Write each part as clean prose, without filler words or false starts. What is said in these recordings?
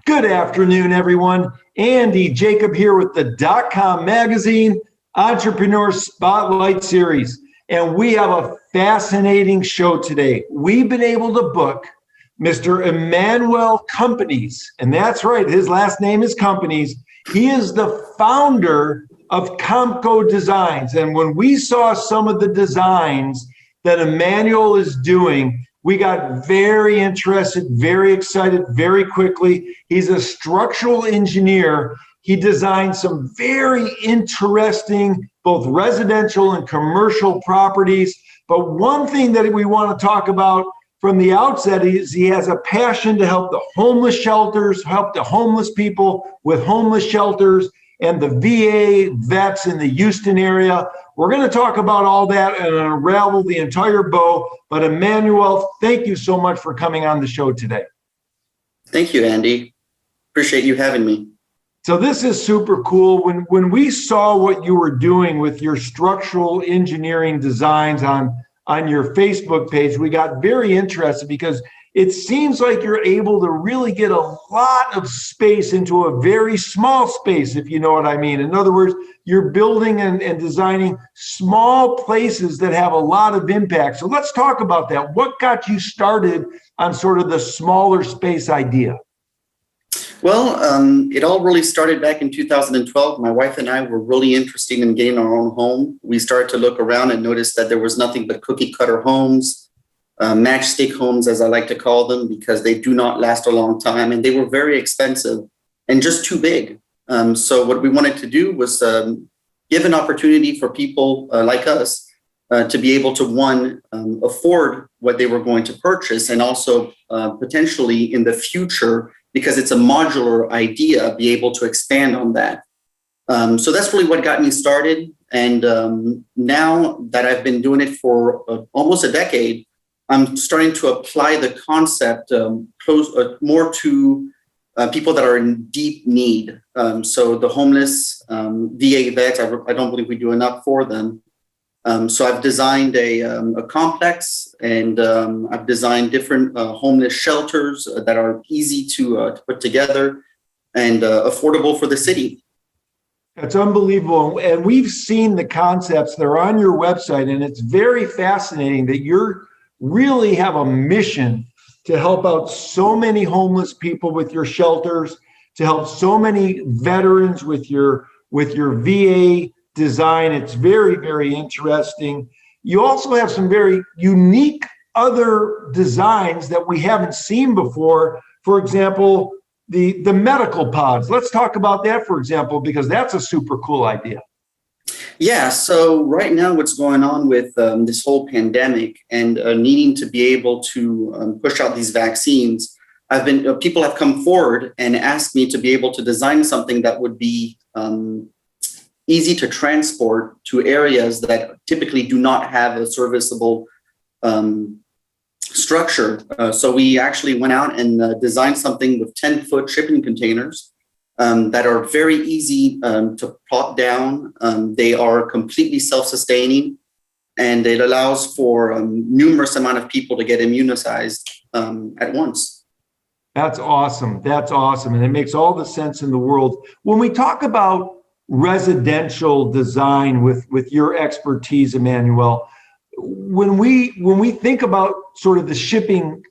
Good afternoon, everyone. Andy Jacob here with the DotCom Magazine Entrepreneur Spotlight Series. And we have a fascinating show today. We've been able to book Mr. Emmanuel Companies. And that's right, his last name is Companies. He is the founder of CompCO Designs. And when we saw some of the designs that Emmanuel is doing, we got very interested, very excited, very quickly. He's a structural engineer. He designed some very interesting, both residential and commercial properties. But one thing that we want to talk about from the outset is he has a passion to help the homeless shelters, help the homeless people with homeless shelters, and the VA vets in the Houston area. We're going to talk about all that and unravel the entire bow. But Emmanuel, thank you so much for coming on the show today. Thank you, Andy. Appreciate you having me. So this is super cool. When we saw what you were doing with your structural engineering designs on your Facebook page, we got very interested because it seems like you're able to really get a lot of space into a very small space, if you know what I mean. In other words, you're building and designing small places that have a lot of impact. So let's talk about that. What got you started on sort of the smaller space idea? Well, it all really started back in 2012. My wife and I were really interested in getting our own home. We started to look around and noticed that there was nothing but cookie cutter homes, matchstick homes, as I like to call them, because they do not last a long time and they were very expensive and just too big. So what we wanted to do was give an opportunity for people like us to be able to, one, afford what they were going to purchase, and also potentially in the future, because it's a modular idea, be able to expand on that. So that's really what got me started. And now that I've been doing it for almost a decade, I'm starting to apply the concept more to people that are in deep need. So the homeless, VA vets, I don't believe we do enough for them. So I've designed a complex, and I've designed different homeless shelters that are easy to put together and affordable for the city. That's unbelievable. And we've seen the concepts. They're on your website, and it's very fascinating that you're really have a mission to help out so many homeless people with your shelters, to help so many veterans with your VA design. It's very, very interesting. You also have some very unique other designs that we haven't seen before. For example, the medical pods. Let's talk about that, for example, because that's a super cool idea. Yeah, so right now what's going on with this whole pandemic and needing to be able to push out these vaccines, people have come forward and asked me to be able to design something that would be easy to transport to areas that typically do not have a serviceable structure. So we actually went out and designed something with 10-foot shipping containers that are very easy to plot down. They are completely self-sustaining, and it allows for numerous amount of people to get immunized at once. That's awesome. That's awesome. And it makes all the sense in the world. When we talk about residential design with your expertise, Emmanuel, when we think about sort of the shipping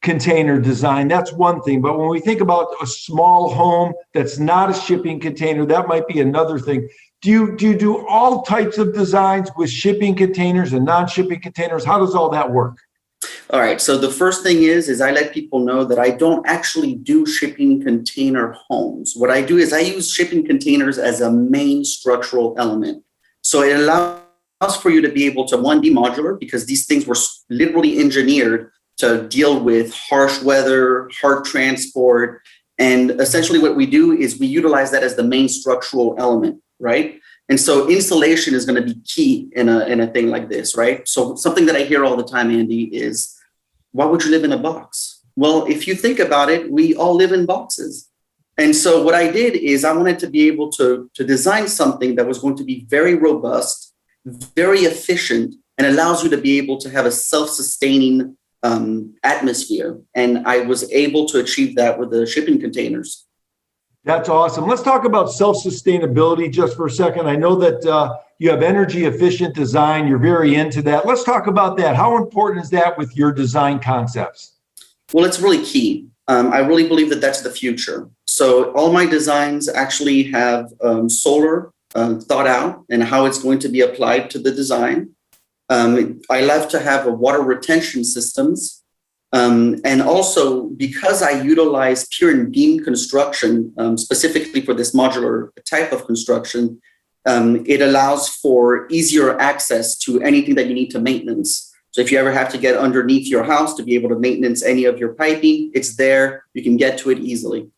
container design, that's one thing. But when we think about a small home that's not a shipping container, that might be another thing. Do you do all types of designs with shipping containers and non-shipping containers? How does all that work? All right. So the first thing is I let people know that I don't actually do shipping container homes. What I do is I use shipping containers as a main structural element. So it allows for you to be able to, one, be modular, because these things were literally engineered to deal with harsh weather, hard transport. And essentially what we do is we utilize that as the main structural element, right? And so insulation is going to be key in a thing like this, right? So something that I hear all the time, Andy, is, why would you live in a box? Well, if you think about it, we all live in boxes. And so what I did is I wanted to be able to design something that was going to be very robust, very efficient, and allows you to be able to have a self-sustaining atmosphere. And I was able to achieve that with the shipping containers. That's awesome. Let's talk about self-sustainability just for a second. I know that you have energy efficient design. You're very into that. Let's talk about that. How important is that with your design concepts? Well, it's really key. I really believe that that's the future. So all my designs actually have solar thought out and how it's going to be applied to the design. I love to have a water retention systems. And also, because I utilize pier and beam construction, specifically for this modular type of construction, it allows for easier access to anything that you need to maintenance. So if you ever have to get underneath your house to be able to maintenance any of your piping, it's there. You can get to it easily.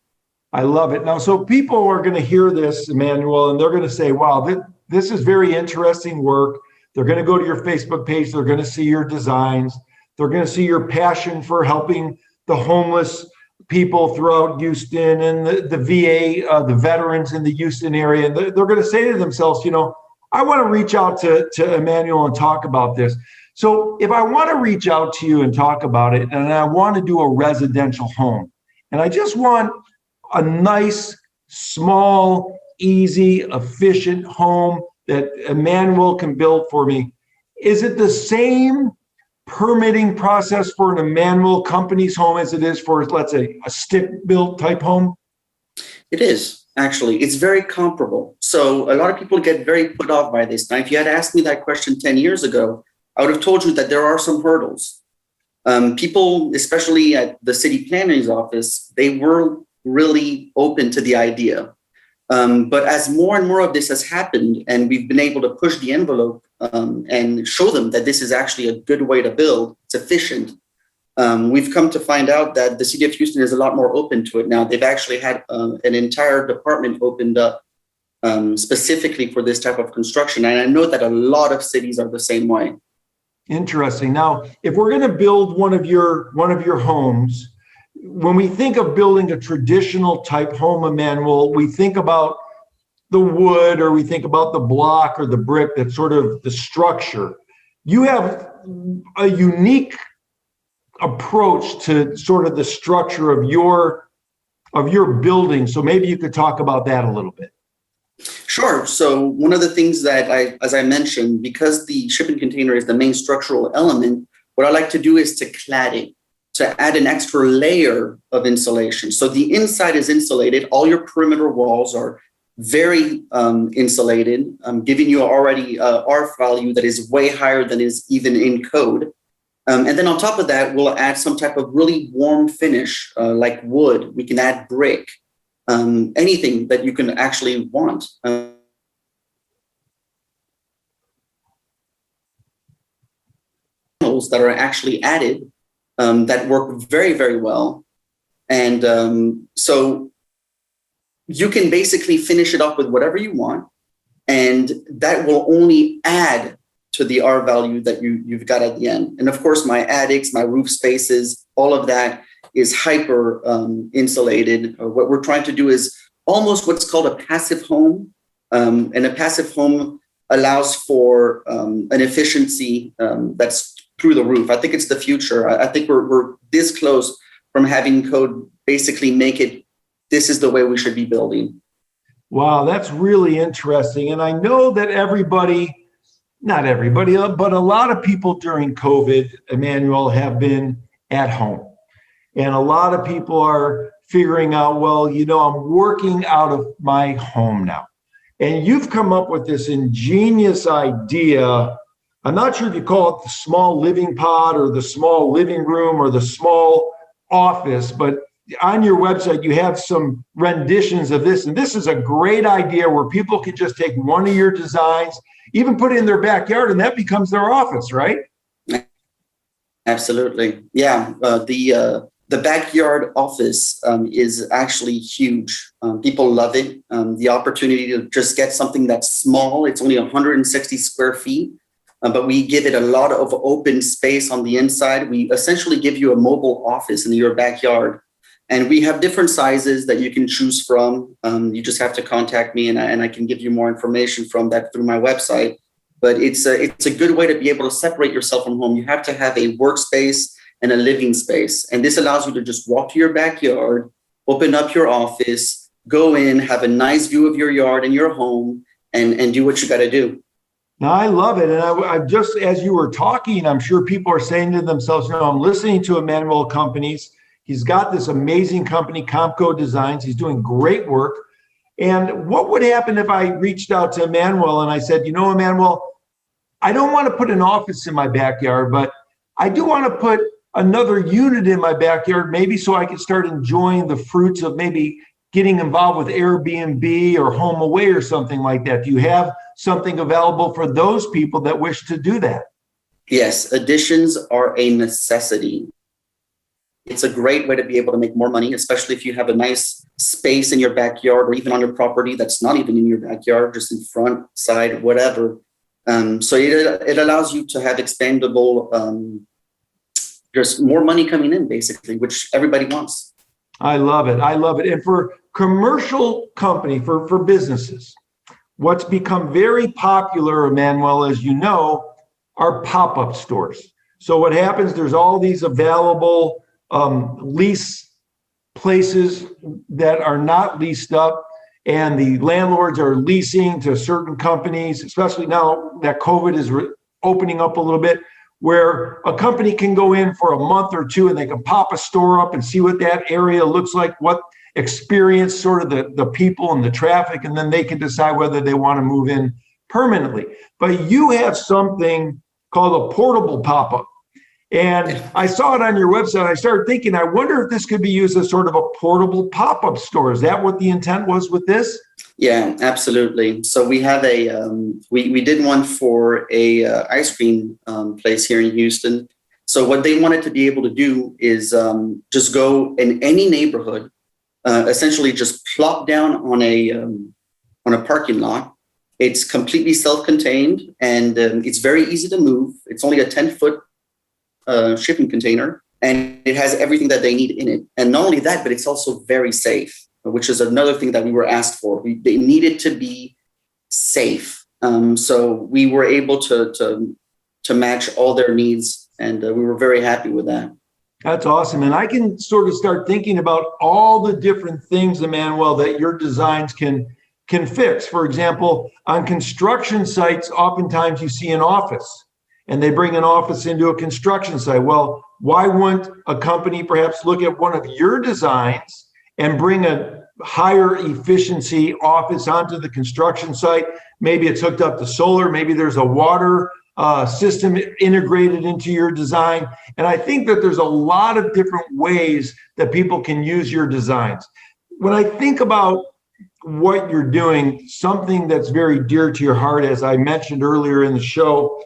I love it. Now, so people are going to hear this, Emmanuel, and they're going to say, wow, this is very interesting work. They're going to go to your Facebook page. They're going to see your designs. They're going to see your passion for helping the homeless people throughout Houston and the VA, the veterans in the Houston area. And they're going to say to themselves, you know, I want to reach out to Emmanuel and talk about this. So if I want to reach out to you and talk about it, and I want to do a residential home, and I just want a nice, small, easy, efficient home that Emmanuel can build for me, is it the same permitting process for an Emmanuel company's home as it is for, let's say, a stick-built type home? It is, actually. It's very comparable. So a lot of people get very put off by this. Now, if you had asked me that question 10 years ago, I would have told you that there are some hurdles. People, especially at the city planning's office, they were really open to the idea. But as more and more of this has happened, and we've been able to push the envelope and show them that this is actually a good way to build, it's efficient, we've come to find out that the city of Houston is a lot more open to it now. They've actually had an entire department opened up specifically for this type of construction. And I know that a lot of cities are the same way. Interesting. Now, if we're going to build one of your homes, when we think of building a traditional type home, Emmanuel, we think about the wood, or we think about the block or the brick, that's sort of the structure. You have a unique approach to sort of the structure of your building. So maybe you could talk about that a little bit. Sure. So one of the things that as I mentioned, because the shipping container is the main structural element, what I like to do is to clad it, to add an extra layer of insulation. So the inside is insulated. All your perimeter walls are very insulated, giving you already R value that is way higher than is even in code. And then on top of that, we'll add some type of really warm finish like wood. We can add brick, anything that you can actually want. That are actually added that work very, very well. And so you can basically finish it up with whatever you want, and that will only add to the R value that you've got at the end. And of course, my attics, my roof spaces, all of that is hyper insulated. What we're trying to do is almost what's called a passive home. And a passive home allows for an efficiency that's through the roof. I think it's the future. I think we're this close from having code basically make it, this is the way we should be building. Wow, that's really interesting. And I know that not everybody, but a lot of people during COVID, Emmanuel, have been at home. And a lot of people are figuring out, well, you know, I'm working out of my home now. And you've come up with this ingenious idea. I'm not sure if you call it the small living pod or the small living room or the small office, but on your website, you have some renditions of this. And this is a great idea where people can just take one of your designs, even put it in their backyard, and that becomes their office, right? Absolutely. Yeah. The backyard office is actually huge. People love it. The opportunity to just get something that's small. It's only 160 square feet, but we give it a lot of open space on the inside. We essentially give you a mobile office in your backyard. And we have different sizes that you can choose from. You just have to contact me, and I can give you more information from that through my website. But it's a good way to be able to separate yourself from home. You have to have a workspace and a living space. And this allows you to just walk to your backyard, open up your office, go in, have a nice view of your yard and your home, and do what you got to do. Now, I love it. And I just, as you were talking, I'm sure people are saying to themselves, I'm listening to Emmanuel Companies. He's got this amazing company, CompCO Designs. He's doing great work. And what would happen if I reached out to Emmanuel and I said, Emmanuel, I don't want to put an office in my backyard, but I do want to put another unit in my backyard, maybe so I can start enjoying the fruits of maybe getting involved with Airbnb or Home Away or something like that. Do you have something available for those people that wish to do that? Yes, additions are a necessity. It's a great way to be able to make more money, especially if you have a nice space in your backyard or even on your property that's not even in your backyard, just in front, side, whatever. So it allows you to have expandable, just more money coming in, basically, which everybody wants. I love it. I love it. And for commercial company, for businesses, what's become very popular, Emmanuel, as you know, are pop-up stores. So what happens, there's all these available lease places that are not leased up, and the landlords are leasing to certain companies, especially now that COVID is opening up a little bit, where a company can go in for a month or two and they can pop a store up and see what that area looks like, what experience sort of the people and the traffic, and then they can decide whether they want to move in permanently. But you have something called a portable pop-up. And I saw it on your website. I started thinking, I wonder if this could be used as sort of a portable pop-up store. Is that what the intent was with this? Yeah, absolutely. So we have we did one for a ice cream place here in Houston. So what they wanted to be able to do is just go in any neighborhood, essentially just plop down on a parking lot. It's completely self-contained and it's very easy to move. It's only a 10-foot shipping container, and it has everything that they need in it. And not only that, but it's also very safe, which is another thing that we were asked for. They needed to be safe. So we were able to match all their needs, and we were very happy with that. That's awesome. And I can sort of start thinking about all the different things, Emmanuel, that your designs can fix. For example, on construction sites, oftentimes you see an office, and they bring an office into a construction site. Well, why wouldn't a company perhaps look at one of your designs and bring a higher efficiency office onto the construction site? Maybe it's hooked up to solar, maybe there's a water system integrated into your design. And I think that there's a lot of different ways that people can use your designs. When I think about what you're doing, something that's very dear to your heart, as I mentioned earlier in the show,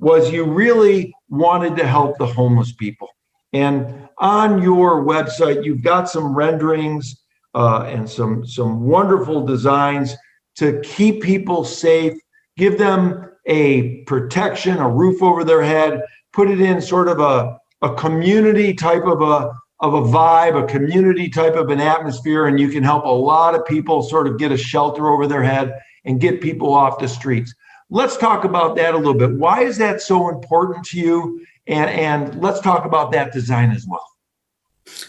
was you really wanted to help the homeless people. And on your website, you've got some renderings and some wonderful designs to keep people safe, give them a protection, a roof over their head, put it in sort of a community type of a vibe, a community type of an atmosphere, and you can help a lot of people sort of get a shelter over their head and get people off the streets. Let's talk about that a little bit. Why is that so important to you? And let's talk about that design as well.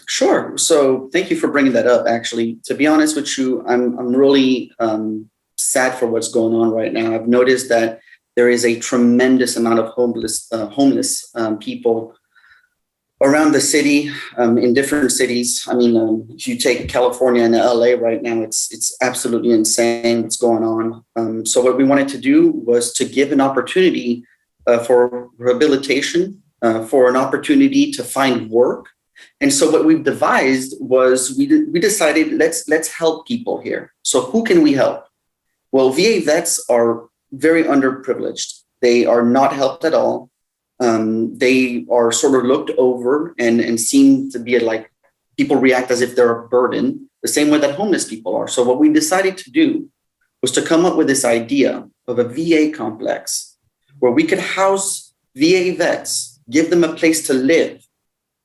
Sure. So thank you for bringing that up. Actually, to be honest with you, I'm really sad for what's going on right now. I've noticed that there is a tremendous amount of homeless people around the city, in different cities. I mean, if you take California and LA right now, it's absolutely insane what's going on. So what we wanted to do was to give an opportunity for rehabilitation, for an opportunity to find work. And so what we've devised was we decided let's help people here. So who can we help? Well, VA vets are very underprivileged. They are not helped at all. They are sort of looked over and seem to be like people react as if they're a burden, the same way that homeless people are. So what we decided to do was to come up with this idea of a VA complex where we could house VA vets, give them a place to live,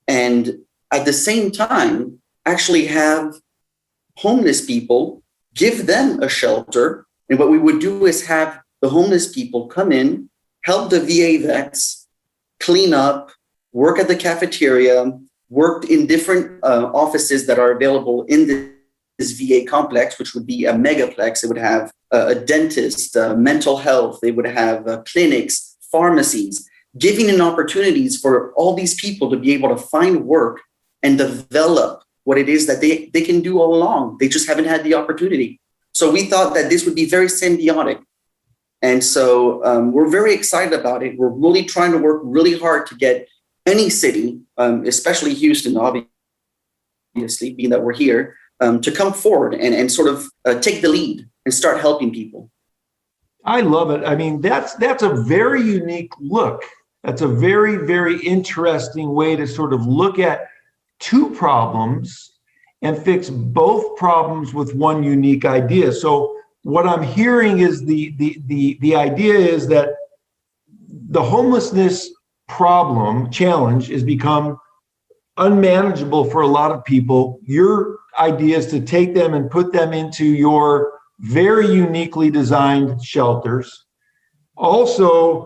and at the same time, actually have homeless people, give them a shelter. And what we would do is have the homeless people come in, help the VA vets, clean up, work at the cafeteria, worked in different offices that are available in this VA complex, which would be a megaplex. It would have a dentist, mental health. They would have clinics, pharmacies, giving an opportunities for all these people to be able to find work and develop what it is that they can do all along. They just haven't had the opportunity. So we thought that this would be very symbiotic. And so we're very excited about it. We're really trying to work really hard to get any city, especially Houston, obviously, being that we're here, to come forward and sort of take the lead and start helping people. I love it. I mean, that's a very unique look. That's a very, very interesting way to sort of look at two problems and fix both problems with one unique idea. So what I'm hearing is the idea is that the homelessness challenge has become unmanageable for a lot of people. Your idea is to take them and put them into your very uniquely designed shelters. Also,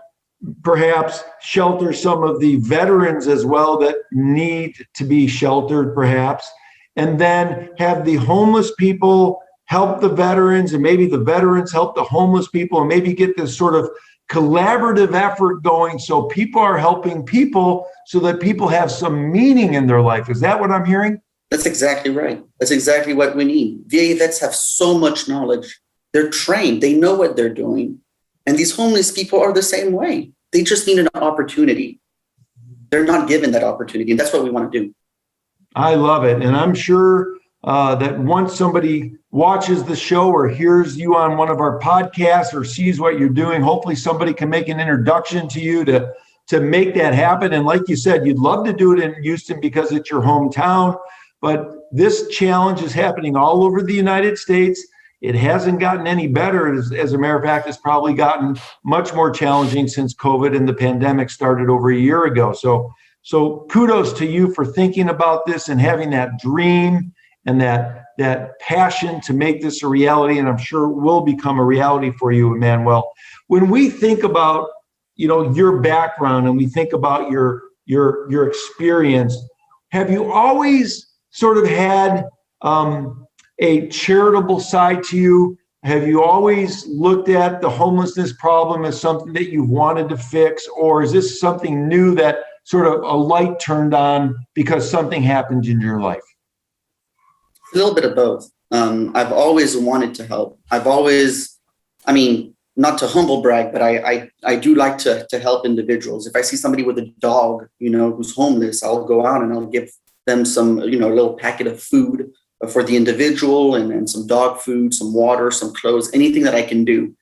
perhaps shelter some of the veterans as well that need to be sheltered, perhaps, and then have the homeless people help the veterans, and maybe the veterans help the homeless people, and maybe get this sort of collaborative effort going so people are helping people so that people have some meaning in their life. Is that what I'm hearing? That's exactly right. That's exactly what we need. VA vets have so much knowledge. They're trained. They know what they're doing. And these homeless people are the same way. They just need an opportunity. They're not given that opportunity. And that's what we want to do. I love it. And I'm sure that once somebody watches the show or hears you on one of our podcasts or sees what you're doing, hopefully somebody can make an introduction to you to make that happen. And like you said, you'd love to do it in Houston because it's your hometown. But this challenge is happening all over the United States. It hasn't gotten any better. As a matter of fact, it's probably gotten much more challenging since COVID and the pandemic started over a year ago. So kudos to you for thinking about this and having that dream and that passion to make this a reality. And I'm sure it will become a reality for you, Emmanuel. When we think about, your background and we think about your experience, have you always sort of had a charitable side to you? Have you always looked at the homelessness problem as something that you've wanted to fix? Or is this something new that sort of a light turned on because something happened in your life? A little bit of both. I've always wanted to help. Not to humble brag, but I do like to help individuals. If I see somebody with a dog, who's homeless, I'll go out and I'll give them some, a little packet of food for the individual and some dog food, some water, some clothes, anything that I can do.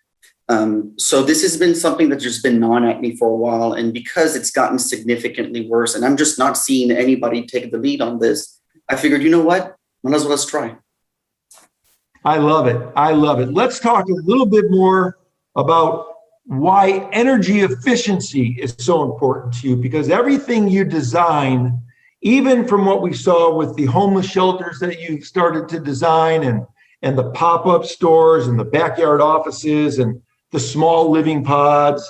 So this has been something that's just been gnawing at me for a while. And because it's gotten significantly worse and I'm just not seeing anybody take the lead on this, I figured, you know what? Might as well let's try. I love it. I love it. Let's talk a little bit more about why energy efficiency is so important to you, because everything you design, even from what we saw with the homeless shelters that you started to design and the pop-up stores and the backyard offices and the small living pods,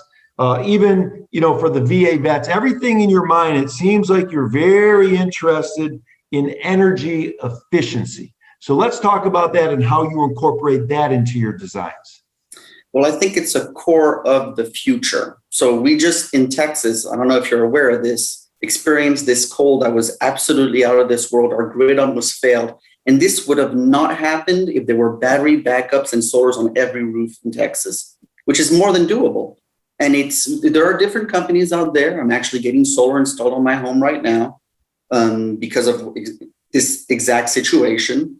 even, for the VA vets, everything in your mind, it seems like you're very interested in energy efficiency. So let's talk about that and how you incorporate that into your designs. Well, I think it's a core of the future. So we just in Texas, I don't know if you're aware of this, experienced this cold that was absolutely out of this world. Our grid almost failed. And this would have not happened if there were battery backups and solars on every roof in Texas, which is more than doable. And there are different companies out there. I'm actually getting solar installed on my home right now because of this exact situation.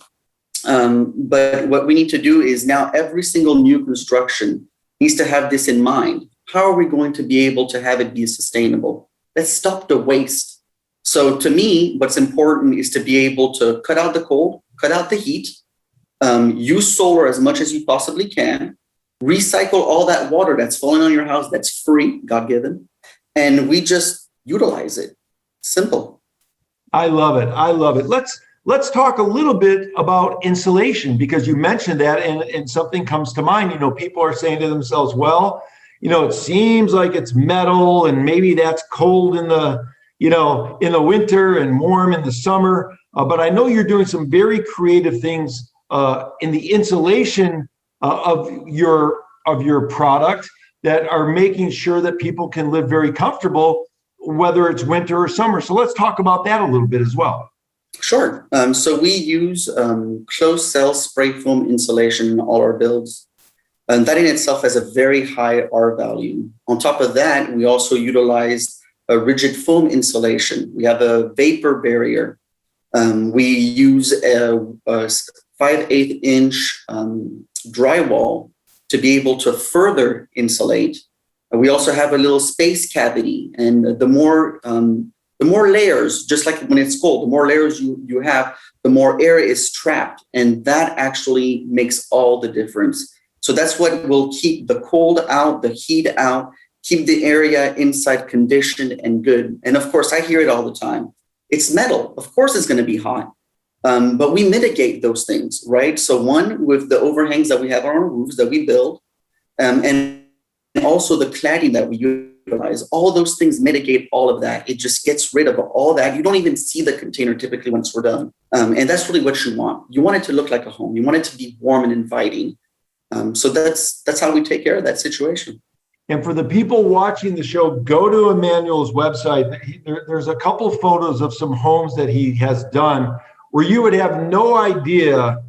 But what we need to do is now every single new construction needs to have this in mind. How are we going to be able to have it be sustainable? Let's stop the waste. So to me, what's important is to be able to cut out the cold, cut out the heat, use solar as much as you possibly can, recycle all that water that's falling on your house that's free, God-given, and we just utilize it. Simple. I love it. I love it. Let's talk a little bit about insulation, because you mentioned that and something comes to mind. People are saying to themselves, well, it seems like it's metal and maybe that's cold in in the winter and warm in the summer. But I know you're doing some very creative things in the insulation of your product that are making sure that people can live very comfortable, whether it's winter or summer. So let's talk about that a little bit as well. Sure. So we use closed cell spray foam insulation in all our builds. And that in itself has a very high R value. On top of that, we also utilize a rigid foam insulation. We have a vapor barrier. We use a 5/8 inch drywall to be able to further insulate. We also have a little space cavity, and the more layers, just like when it's cold, the more layers you have, the more air is trapped, and that actually makes all the difference. So that's what will keep the cold out, the heat out, keep the area inside conditioned and good. And of course, I hear it all the time. It's metal. Of course, it's going to be hot. But we mitigate those things, right? So one, with the overhangs that we have on our roofs that we build, and also the cladding that we utilize, all those things mitigate all of that. It just gets rid of all that. You don't even see the container typically once we're done. And that's really what you want. You want it to look like a home. You want it to be warm and inviting. So that's how we take care of that situation. And for the people watching the show, go to Emmanuel's website. There's a couple photos of some homes that he has done where you would have no idea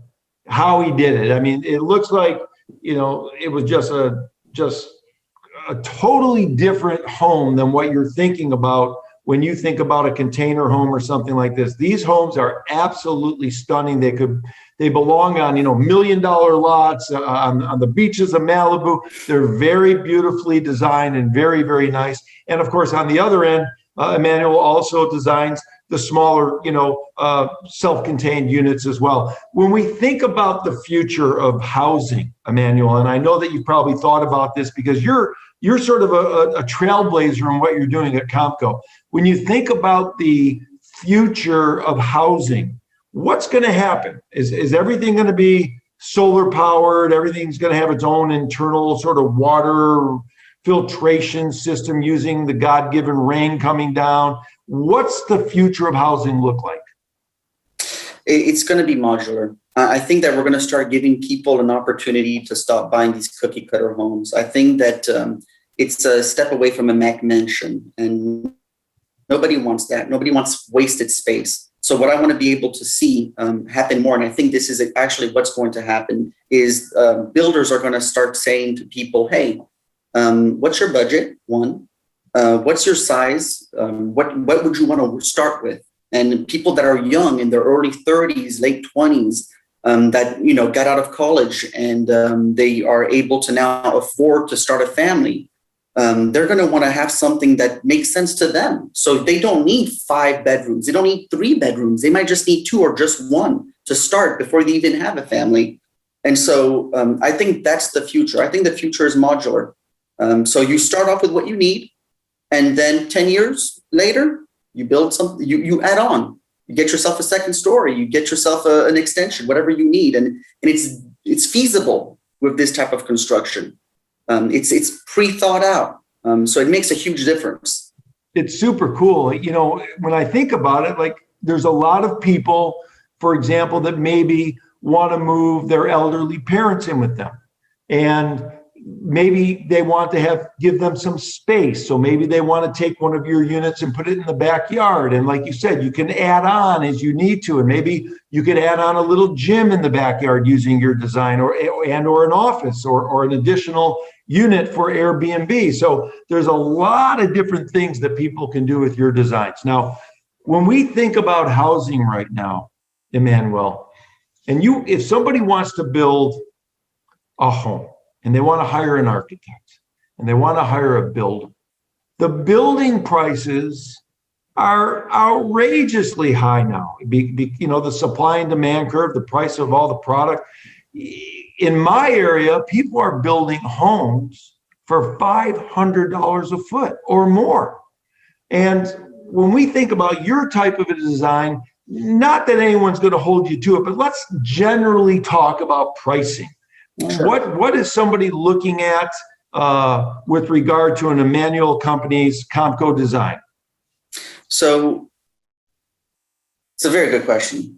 how he did it. I mean, it looks like, it was just a totally different home than what you're thinking about when you think about a container home or something like this. These homes are absolutely stunning. They belong on, $1 million lots on the beaches of Malibu. They're very beautifully designed and very, very nice. And of course, on the other end, Emmanuel also designs the smaller, self-contained units as well. When we think about the future of housing, Emmanuel, and I know that you've probably thought about this because you're sort of a trailblazer in what you're doing at CompCO. When you think about the future of housing, what's going to happen? Is everything going to be solar powered? Everything's going to have its own internal sort of water filtration system using the God-given rain coming down? What's the future of housing look like? It's going to be modular. I think that we're going to start giving people an opportunity to stop buying these cookie cutter homes. I think that it's a step away from a Mac mansion, and nobody wants that. Nobody wants wasted space. So what I want to be able to see happen more, and I think this is actually what's going to happen, is builders are going to start saying to people, hey, what's your budget? One, what's your size? What would you want to start with? And people that are young in their early 30s, late 20s, that got out of college and they are able to now afford to start a family, they're going to want to have something that makes sense to them. So they don't need 5 bedrooms. They don't need 3 bedrooms. They might just need 2 or just 1 to start before they even have a family. And so I think that's the future. I think the future is modular. So you start off with what you need, and then 10 years later, you build something, you add on. You get yourself a second story, you get yourself an extension, whatever you need. And it's feasible with this type of construction. It's pre-thought out. So it makes a huge difference. It's super cool. When I think about it, like there's a lot of people, for example, that maybe want to move their elderly parents in with them. And maybe they want to give them some space. So maybe they want to take one of your units and put it in the backyard. And like you said, you can add on as you need to. And maybe you could add on a little gym in the backyard using your design or an office or an additional unit for Airbnb. So there's a lot of different things that people can do with your designs. Now, when we think about housing right now, Emmanuel, and if somebody wants to build a home, and they want to hire an architect, and they want to hire a builder, the building prices are outrageously high now. The supply and demand curve, the price of all the product. In my area, people are building homes for $500 a foot or more. And when we think about your type of a design, not that anyone's going to hold you to it, but let's generally talk about pricing. Sure. What is somebody looking at with regard to an Emmanuel company's CompCO design? So it's a very good question.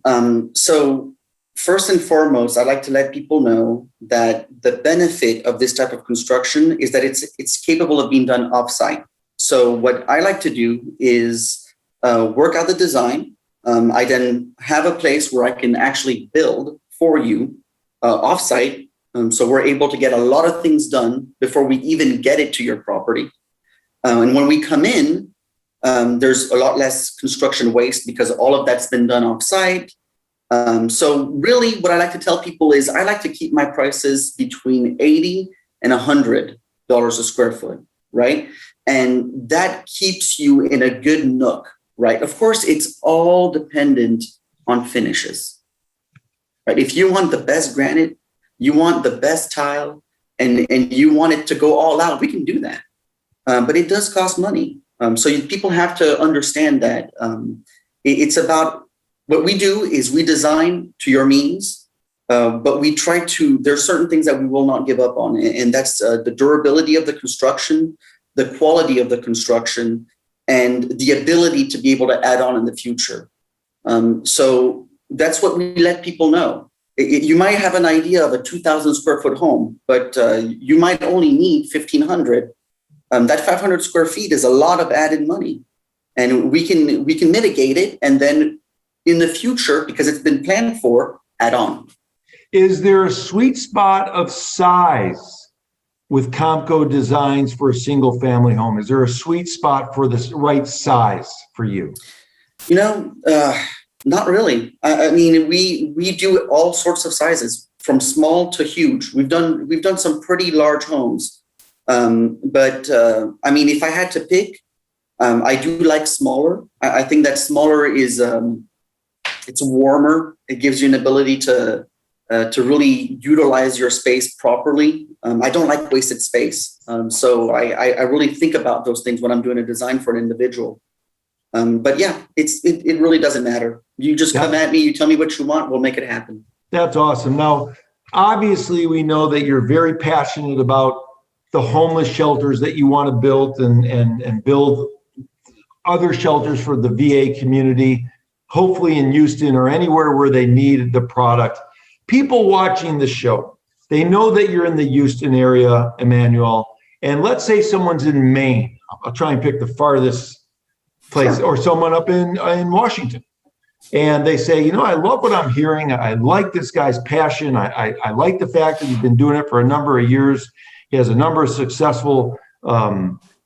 So first and foremost, I'd like to let people know that the benefit of this type of construction is that it's capable of being done offsite. So what I like to do is work out the design. I then have a place where I can actually build for you offsite. So we're able to get a lot of things done before we even get it to your property. And when we come in, there's a lot less construction waste because all of that's been done offsite. So really what I like to tell people is I like to keep my prices between $80 and $100 a square foot, right? And that keeps you in a good nook, right? Of course, it's all dependent on finishes, right? If you want the best granite, you want the best tile, and you want it to go all out, we can do that. But it does cost money. People have to understand that it's about what we do is we design to your means, but we try to, there's certain things that we will not give up on. And that's the durability of the construction, the quality of the construction, and the ability to be able to add on in the future. So that's what we let people know. You might have an idea of a 2,000 square foot home, but you might only need 1,500. That 500 square feet is a lot of added money, and we can mitigate it, and then in the future, because it's been planned for, add on. Is there a sweet spot of size with CompCO designs for a single family home? Is there a sweet spot for the right size for you? Not really. I mean, we do all sorts of sizes, from small to huge. We've done some pretty large homes. I mean, if I had to pick, I do like smaller. I think that smaller is, it's warmer. It gives you an ability to really utilize your space properly. I don't like wasted space. So I really think about those things when I'm doing a design for an individual. But yeah, it really doesn't matter. You just come at me, you tell me what you want, we'll make it happen. That's awesome. Now, obviously, we know that you're very passionate about the homeless shelters that you want to build and build other shelters for the VA community, hopefully in Houston or anywhere where they need the product. People watching the show, they know that you're in the Houston area, Emmanuel, and let's say someone's in Maine. I'll try and pick the farthest place, or someone up in Washington. And they say, I love what I'm hearing. I like this guy's passion. I like the fact that he's been doing it for a number of years. He has a number of successful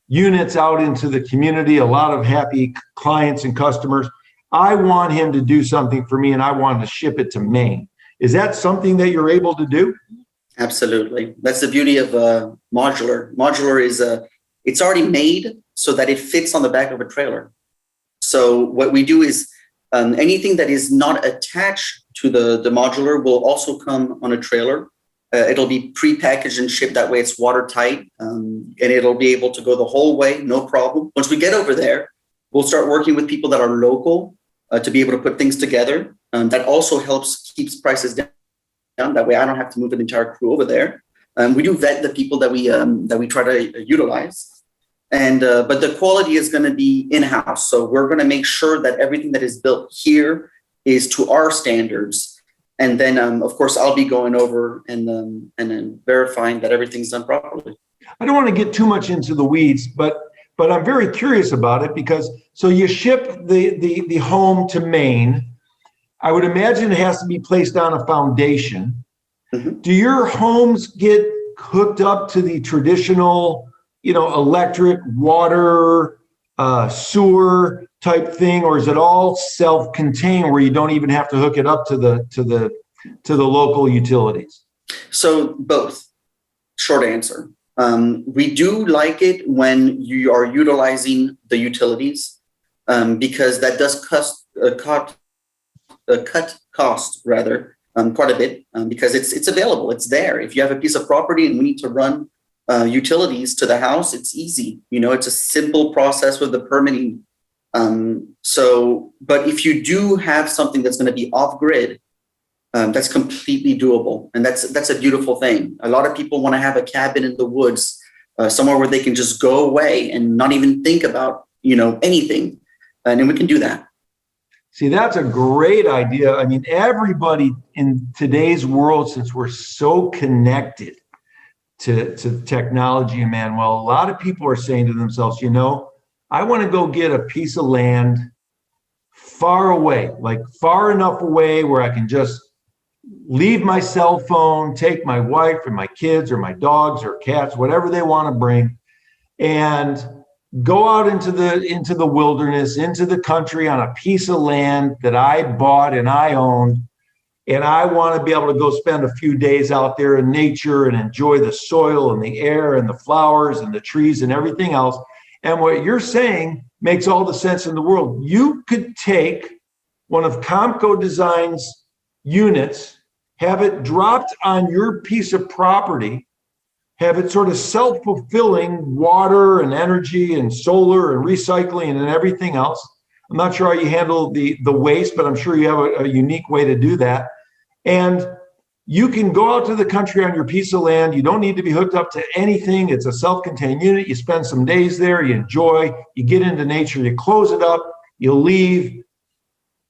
units out into the community, a lot of happy clients and customers. I want him to do something for me, and I want to ship it to Maine. Is that something that you're able to do? Absolutely. That's the beauty of modular. Modular is it's already made so that it fits on the back of a trailer. So what we do is anything that is not attached to the modular will also come on a trailer. It'll be pre-packaged and shipped. That way it's watertight, and it'll be able to go the whole way, no problem. Once we get over there, we'll start working with people that are local to be able to put things together. That also keeps prices down. That way I don't have to move an entire crew over there. We do vet the people that we try to utilize. But the quality is going to be in-house. So we're going to make sure that everything that is built here is to our standards. And then, of course, I'll be going over and then verifying that everything's done properly. I don't want to get too much into the weeds, but I'm very curious about it because so you ship the home to Maine. I would imagine it has to be placed on a foundation. Mm-hmm. Do your homes get hooked up to the traditional, electric, water, sewer type thing, or is it all self-contained where you don't even have to hook it up to the local utilities? So both. Short answer. We do like it when you are utilizing the utilities because that does cut cost rather quite a bit because it's available. It's there. If you have a piece of property and we need to run utilities to the house, it's easy. It's a simple process with the permitting. But if you do have something that's going to be off grid, that's completely doable. And that's a beautiful thing. A lot of people want to have a cabin in the woods, somewhere where they can just go away and not even think about, anything. and then we can do that. See, that's a great idea. I mean, everybody in today's world, since we're so connected to technology, Emmanuel, a lot of people are saying to themselves, you know, I want to go get a piece of land far away, like far enough away where I can just leave my cell phone, take my wife or my kids or my dogs or cats, whatever they want to bring, and go out into the wilderness, into the country on a piece of land that I bought and I owned. And I want to be able to go spend a few days out there in nature and enjoy the soil and the air and the flowers and the trees and everything else. And what you're saying makes all the sense in the world. You could take one of CompCO Design's units, have it dropped on your piece of property, have it sort of self-fulfilling water and energy and solar and recycling and everything else. I'm not sure how you handle the waste, but I'm sure you have a unique way to do that. And you can go out to the country on your piece of land. You don't need to be hooked up to anything. It's a self-contained unit. You spend some days there, you enjoy, you get into nature, you close it up, you leave,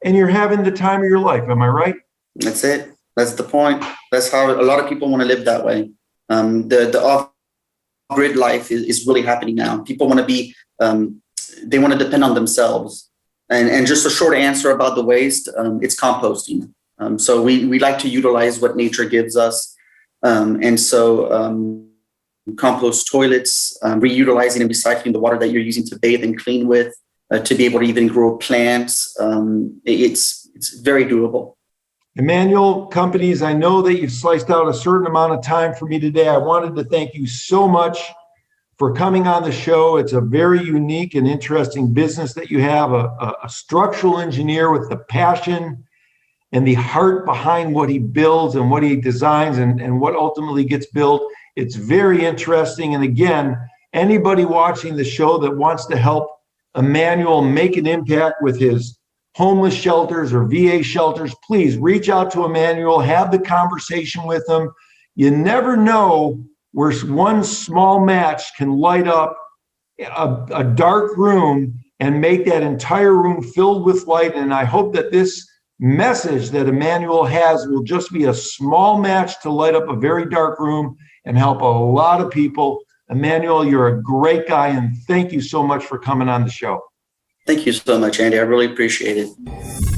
and you're having the time of your life. Am I right? That's it. That's the point. That's how a lot of people want to live that way. The off-grid life is really happening now. People want to be, they want to depend on themselves. And just a short answer about the waste, it's composting. So we like to utilize what nature gives us. And so compost toilets, reutilizing and recycling the water that you're using to bathe and clean with, to be able to even grow plants. It's very doable. Emmanuel, companies, I know that you've sliced out a certain amount of time for me today. I wanted to thank you so much for coming on the show. It's a very unique and interesting business that you have, a structural engineer with the passion and the heart behind what he builds and what he designs and what ultimately gets built. It's very interesting. And again, anybody watching the show that wants to help Emmanuel make an impact with his homeless shelters or VA shelters, please reach out to Emmanuel, have the conversation with him. You never know where one small match can light up a dark room and make that entire room filled with light. And I hope that this message that Emmanuel has will just be a small match to light up a very dark room and help a lot of people. Emmanuel, you're a great guy, and thank you so much for coming on the show. Thank you so much, Andy. I really appreciate it.